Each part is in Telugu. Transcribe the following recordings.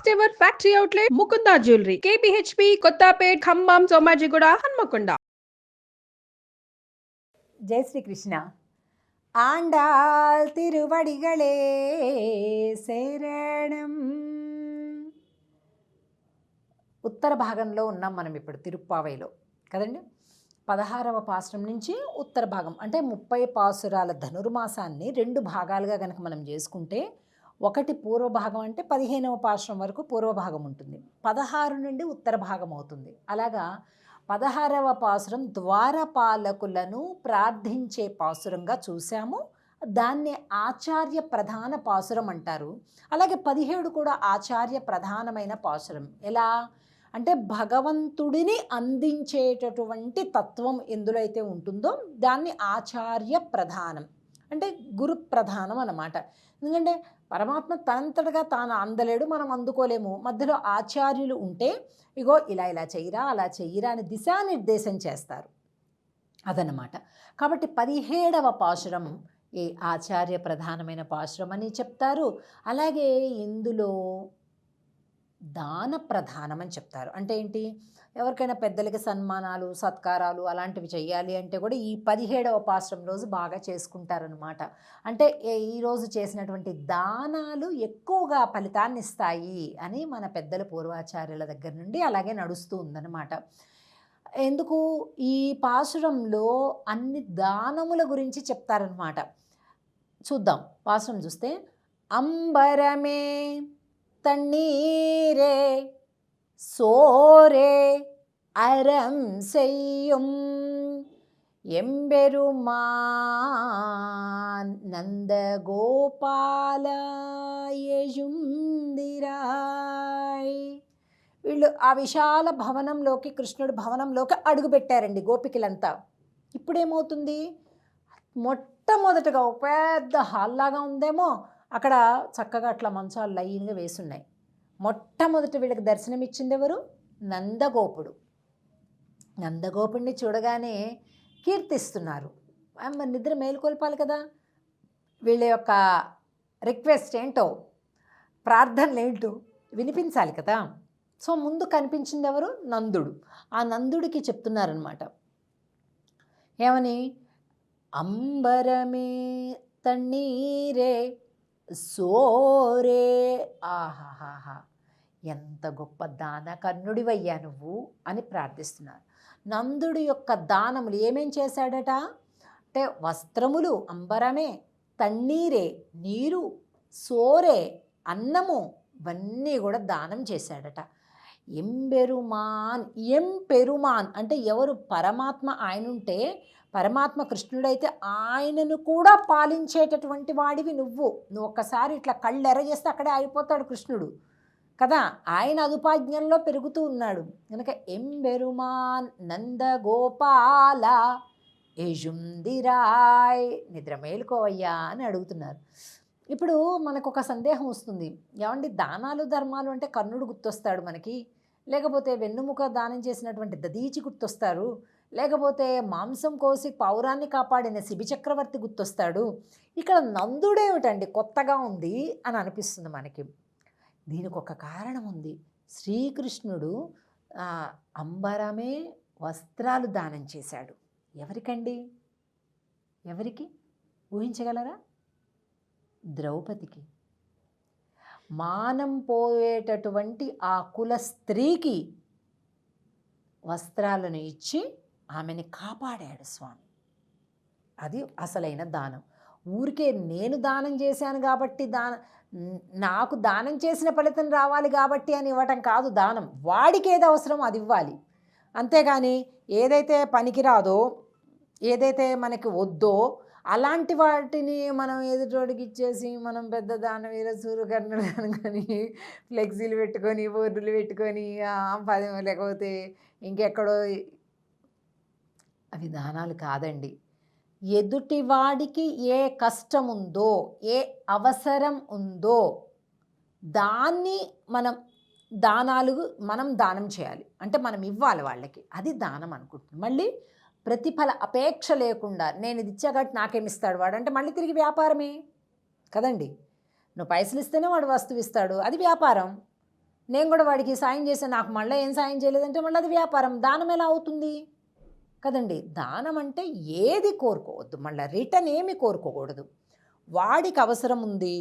First ever factory outlet Mukunda jewellery KPHB Kothapet Khammam Somajiguda Hanamkonda. జై శ్రీకృష్ణ. ఆండాల్ తిరువడిగళే శరణం. ఉత్తర భాగంలో ఉన్నాం మనం ఇప్పుడు తిరుప్పావైలో కదండి. 16వ పాసురం నుంచి ఉత్తర భాగం అంటే 30 పాసురాల ధనుర్మాసాన్ని 2 భాగాలుగా కనుక మనం చేసుకుంటే, ఒకటి పూర్వభాగం అంటే 15వ పాసురం వరకు పూర్వభాగం ఉంటుంది, 16 నుండి ఉత్తర భాగం అవుతుంది. అలాగా 16వ పాసురం ద్వారపాలకులను ప్రార్థించే పాసురంగా చూసాము. దాన్ని ఆచార్య ప్రధాన పాసురం అంటారు. అలాగే 17 కూడా ఆచార్య ప్రధానమైన పాసురం. ఎలా అంటే భగవంతుడిని అందించేటటువంటి తత్వం ఎందులో అయితే ఉంటుందో దాన్ని ఆచార్య ప్రధానం అంటే గురు ప్రధానం అన్నమాట. ఎందుకంటే పరమాత్మ తనంతటగా తాను అందలేడు, మనం అందుకోలేము. మధ్యలో ఆచార్యులు ఉంటే ఇగో ఇలా ఇలా చెయ్యరా అలా చెయ్యరా అని దిశానిర్దేశం చేస్తారు అదన్నమాట. కాబట్టి 17వ పాశురం ఈ ఆచార్య ప్రధానమైన పాశురం అని చెప్తారు. అలాగే ఇందులో దాన ప్రధానం అని చెప్తారు. అంటే ఏంటి, ఎవరికైనా పెద్దలకి సన్మానాలు సత్కారాలు అలాంటివి చేయాలి అంటే కూడా ఈ 17వ పాసురం రోజు బాగా చేసుకుంటారనమాట. అంటే ఈరోజు చేసినటువంటి దానాలు ఎక్కువగా ఫలితాన్ని ఇస్తాయి అని మన పెద్దల పూర్వాచార్యుల దగ్గర నుండి అలాగే నడుస్తూ ఉందన్నమాట. ఎందుకు ఈ పాసురంలో అన్ని దానముల గురించి చెప్తారనమాట. చూద్దాం పాసురం చూస్తే, అంబరమే தண்ணீரே சோரே அறம் செய்யும் எம்பெருமான் நந்த గోపాలయుందిరాయ్. వీళ్ళు ఆ విశాల భవనంలోకి, కృష్ణుడి భవనంలోకి అడుగుపెట్టారండి గోపికలంతా. ఇప్పుడేమవుతుంది, మొట్టమొదటగా ఒక పెద్ద హాల్లాగా ఉందేమో, అక్కడ చక్కగా అట్లా మంచాలు లైన్గా వేసున్నాయి. మొట్టమొదటి వీళ్ళకి దర్శనమిచ్చింది ఎవరు? నందగోపుడు. నందగోపుడిని చూడగానే కీర్తిస్తున్నారు. మరి నిద్ర మేలుకొల్పాలి కదా, వీళ్ళ యొక్క రిక్వెస్ట్ ఏంటో, ప్రార్థనలు ఏంటో వినిపించాలి కదా. సో ముందు కనిపించింది ఎవరు? నందుడు. ఆ నందుడికి చెప్తున్నారనమాట ఏమని, అంబరమే తన్నీరే సోరే. ఆహాహా, ఎంత గొప్ప దాన కర్ణుడివయ్యా నువ్వు అని ప్రార్థిస్తున్నారు. నందుడి యొక్క దానములు ఏమేం చేశాడట అంటే, వస్త్రములు అంబరమే, తన్నీరే నీరు, సోరే అన్నము, ఇవన్నీ కూడా దానం చేశాడట. ఎంపెరుమాన్ అంటే ఎవరు? పరమాత్మ. ఆయనుంటే పరమాత్మ కృష్ణుడైతే ఆయనను కూడా పాలించేటటువంటి వాడివి నువ్వు. ఒక్కసారి ఇట్లా కళ్ళు ఎర్రజేస్తే అక్కడే అయిపోతాడు కృష్ణుడు కదా. ఆయన అదుపాజ్ఞంలో పెరుగుతూ ఉన్నాడు కనుక ఎంబెరుమాన్ నందగోపాల యజుందిరాయ్, నిద్ర మేలుకోవయ్యా అని అడుగుతున్నారు. ఇప్పుడు మనకు ఒక సందేహం వస్తుంది, ఏమండి దానాలు ధర్మాలు అంటే కర్ణుడు గుర్తొస్తాడు మనకి, లేకపోతే వెన్నుముక దానం చేసినటువంటి దదీచి గుర్తొస్తారు, లేకపోతే మాంసం కోసి పౌరాన్ని కాపాడిన శిబి చక్రవర్తి గుర్తొస్తాడు. ఇక్కడ నందుడేమిటండి కొత్తగా ఉంది అని అనిపిస్తుంది మనకి. దీనికి ఒక కారణం ఉంది. శ్రీకృష్ణుడు అంబరమే వస్త్రాలు దానం చేశాడు. ఎవరికండి? ఎవరికి ఊహించగలరా? ద్రౌపదికి. మానం పోయేటటువంటి ఆ కుల స్త్రీకి వస్త్రాలను ఇచ్చి ఆమెని కాపాడాడు స్వామి. అది అసలైన దానం. ఊరికే నేను దానం చేశాను కాబట్టి నాకు దానం చేసిన ఫలితం రావాలి కాబట్టి అని ఇవ్వటం కాదు దానం. వాడికి ఏది అవసరమో అది ఇవ్వాలి. అంతేగాని ఏదైతే పనికిరాదో, ఏదైతే మనకి వద్దో అలాంటి వాటిని మనం ఎదుటోడికి ఇచ్చేసి మనం పెద్ద దానవీర సూర్యకర్ణుడు అనుకొని ఫ్లెక్సీలు పెట్టుకొని బోర్డులు పెట్టుకొని లేకపోతే ఇంకెక్కడో, అవి దానాలు కాదండి. ఎదుటివాడికి ఏ కష్టం ఉందో, ఏ అవసరం ఉందో దాన్ని మనం దానం చేయాలి. అంటే మనం ఇవ్వాలి వాళ్ళకి, అది దానం అనుకుంటుంది. మళ్ళీ ప్రతిఫల అపేక్ష లేకుండా నేను ఇది ఇచ్చాగట్టి నాకేమిస్తాడు వాడు అంటే మళ్ళీ తిరిగి వ్యాపారమే కదండి. నువ్వు పైసలు ఇస్తేనే వాడు వస్తువు ఇస్తాడు, అది వ్యాపారం. నేను కూడా వాడికి సాయం చేశాను, నాకు మళ్ళీ ఏం సాయం చేయలేదంటే మళ్ళీ అది వ్యాపారం. దానం ఎలా అవుతుంది కదండి? దానం అంటే ఏది కోరుకోవద్దు, మళ్ళీ రిటర్న్ ఏమి కోరుకోకూడదు. వాడికి అవసరం ఉంది,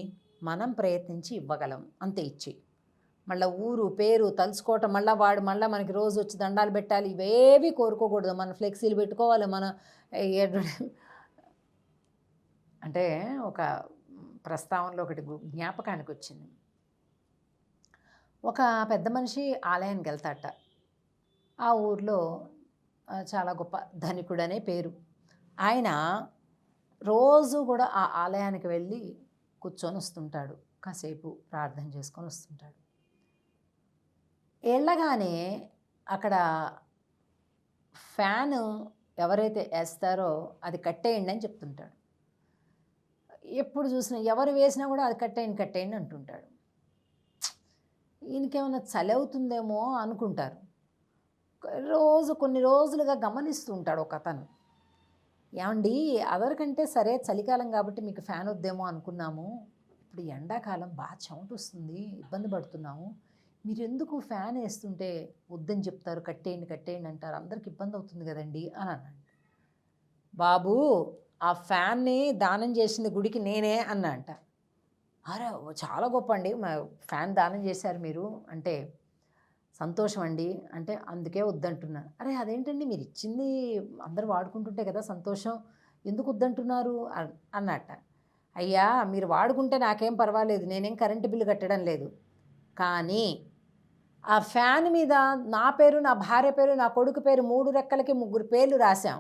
మనం ప్రయత్నించి ఇవ్వగలం, అంతే ఇచ్చి. మళ్ళీ ఊరు పేరు తలుచుకోవటం, మళ్ళీ వాడు మళ్ళీ మనకి రోజు వచ్చి దండాలు పెట్టాలి, ఇవేవి కోరుకోకూడదు. మన ఫ్లెక్సీలు పెట్టుకోవాలి, మన అంటే ఒక ప్రస్తావనలో ఒకటి జ్ఞాపకానికి వచ్చింది. ఒక పెద్ద మనిషి ఆలయానికి వెళ్తాట. ఆ ఊర్లో చాలా గొప్ప ధనికుడనే పేరు. ఆయన రోజు కూడా ఆ ఆలయానికి వెళ్ళి కూర్చొని వస్తుంటాడు, కాసేపు ప్రార్థన చేసుకొని వస్తుంటాడు. వెళ్ళగానే అక్కడ ఫ్యాను ఎవరైతే వేస్తారో అది కట్టేయండి అని చెప్తుంటాడు. ఎప్పుడు చూసినా ఎవరు వేసినా కూడా అది కట్టేయండి అంటుంటాడు. ఈయనకేమైనా చలి అవుతుందేమో అనుకుంటారు. కొన్ని రోజులుగా గమనిస్తూ ఉంటాడు ఒక అతను. ఏమండి, అదరికంటే సరే చలికాలం కాబట్టి మీకు ఫ్యాన్ వద్దేమో అనుకున్నాము, ఇప్పుడు ఎండాకాలం బాగా చెమట వస్తుంది, ఇబ్బంది పడుతున్నాము, మీరు ఎందుకు ఫ్యాన్ వేస్తుంటే వద్దని చెప్తారు, కట్టేయండి అంటారు, అందరికి ఇబ్బంది అవుతుంది కదండి అని అన్నాడు. బాబు, ఆ ఫ్యాన్ని దానం చేసింది గుడికి నేనే అన్నా అంట. అరే చాలా గొప్ప అండి, మా ఫ్యాన్ దానం చేశారు మీరు అంటే, సంతోషం అండి అంటే, అందుకే వద్దంటున్నా. అరే అదేంటండి, మీరు ఇచ్చింది అందరూ వాడుకుంటుంటే కదా సంతోషం, ఎందుకు వద్దంటున్నారు అన్నట్ట. అయ్యా, మీరు వాడుకుంటే నాకేం పర్వాలేదు, నేనేం కరెంటు బిల్లు కట్టడం లేదు, కానీ ఆ ఫ్యాన్ మీద నా పేరు, నా భార్య పేరు, నా కొడుకు పేరు, 3 రెక్కలకి 3 పేర్లు రాశాం.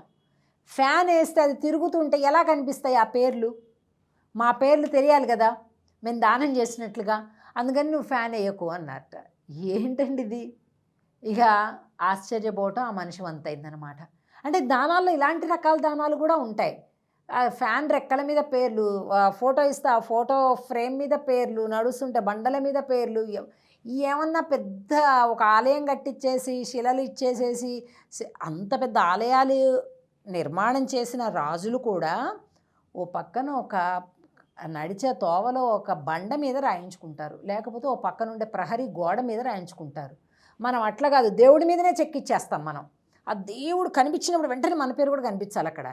ఫ్యాన్ వేస్తే అది తిరుగుతుంటే ఎలా కనిపిస్తాయి ఆ పేర్లు? మా పేర్లు తెలియాలి కదా మేము దానం చేసినట్లుగా, అందుకని నువ్వు ఫ్యాన్ వేయకు అన్నట్ట. ఏంటండి ఇది? ఇక ఆశ్చర్యపోవటం ఆ మనిషి వంతైందనమాట. అంటే దానాల్లో ఇలాంటి రకాల దానాలు కూడా ఉంటాయి. ఫ్యాన్ రెక్కల మీద పేర్లు, ఫోటో ఇస్తే ఆ ఫోటో ఫ్రేమ్ మీద పేర్లు, నడుస్తుంటే బండల మీద పేర్లు. ఏమన్నా పెద్ద ఒక ఆలయం కట్టించేసి శిలలు ఇచ్చేసేసి అంత పెద్ద ఆలయాలు నిర్మాణం చేసిన రాజులు కూడా ఓ పక్కన ఒక నడిచే తోవలో ఒక బండ మీద రాయించుకుంటారు, లేకపోతే ఓ పక్కన ఉండే ప్రహరీ గోడ మీద రాయించుకుంటారు. మనం అట్లా కాదు, దేవుడి మీదనే చెక్కిచ్చేస్తాం. మనం ఆ దేవుడు కనిపించినప్పుడు వెంటనే మన పేరు కూడా కనిపించాలి అక్కడ.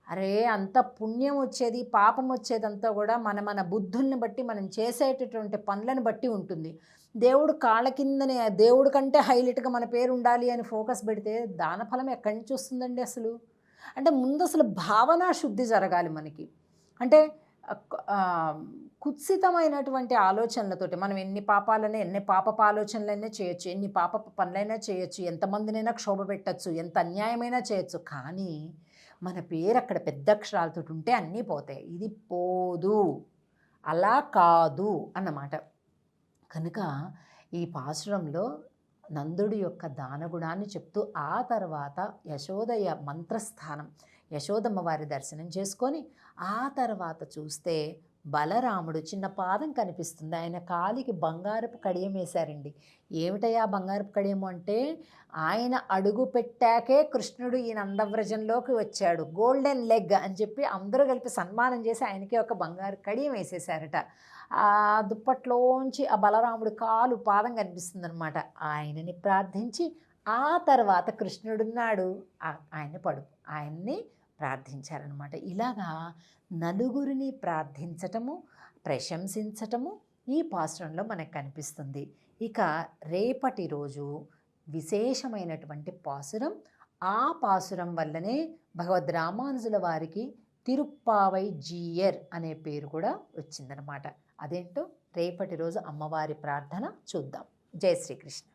అరే, అంత పుణ్యం వచ్చేది పాపం వచ్చేదంతా కూడా మన బుద్ధుల్ని బట్టి, మనం చేసేటటువంటి పనులను బట్టి ఉంటుంది. దేవుడు కాళ్ళ కిందనే, దేవుడి కంటే హైలైట్గా మన పేరు ఉండాలి అని ఫోకస్ పెడితే దానఫలం ఎక్కడి నుంచి వస్తుందండి అసలు? అంటే ముందు అసలు భావనా శుద్ధి జరగాలి మనకి. అంటే కుత్సితమైనటువంటి ఆలోచనలతోటి మనం ఎన్ని పాపపు ఆలోచనలైనా చేయొచ్చు, ఎన్ని పాప పనులైనా చేయొచ్చు, ఎంతమందినైనా క్షోభ పెట్టచ్చు, ఎంత అన్యాయమైనా చేయొచ్చు, కానీ మన పేరు అక్కడ పెద్ద అక్షరాలతో ఉంటే అన్నీ పోతాయి. ఇది పోదు, అలా కాదు అన్నమాట. కనుక ఈ పాశురంలో నందుడి యొక్క దానగుణాన్ని చెప్తూ ఆ తర్వాత యశోదయ మంత్రస్థానం, యశోదమ్మ వారి దర్శనం చేసుకొని ఆ తర్వాత చూస్తే బలరాముడు చిన్న పాదం కనిపిస్తుంది, ఆయన కాలికి బంగారపు కడియం వేశారండి. ఏమిటయ్యా బంగారపు కడియము అంటే, ఆయన అడుగు పెట్టాకే కృష్ణుడు ఈ నందవ్రజంలోకి వచ్చాడు, గోల్డెన్ లెగ్ అని చెప్పి అందరూ కలిపి సన్మానం చేసి ఆయనకి ఒక బంగారు కడియం వేసేసారట. ఆ దుప్పట్లోంచి ఆ బలరాముడు పాదం కనిపిస్తుంది అనమాట. ఆయనని ప్రార్థించి ఆ తర్వాత కృష్ణుడున్నాడు, ఆయన్ని ప్రార్థించారనమాట. ఇలాగా నలుగురిని ప్రార్థించటము, ప్రశంసించటము ఈ పాసురంలో మనకు కనిపిస్తుంది. ఇక రేపటి రోజు విశేషమైనటువంటి పాసురం. ఆ పాసురం వల్లనే భగవద్ రామానుజుల వారికి తిరుప్పావై జీయర్ అనే పేరు కూడా వచ్చిందనమాట. అదేంటో రేపటి రోజు అమ్మవారి ప్రార్థన చూద్దాం. జై శ్రీకృష్ణ.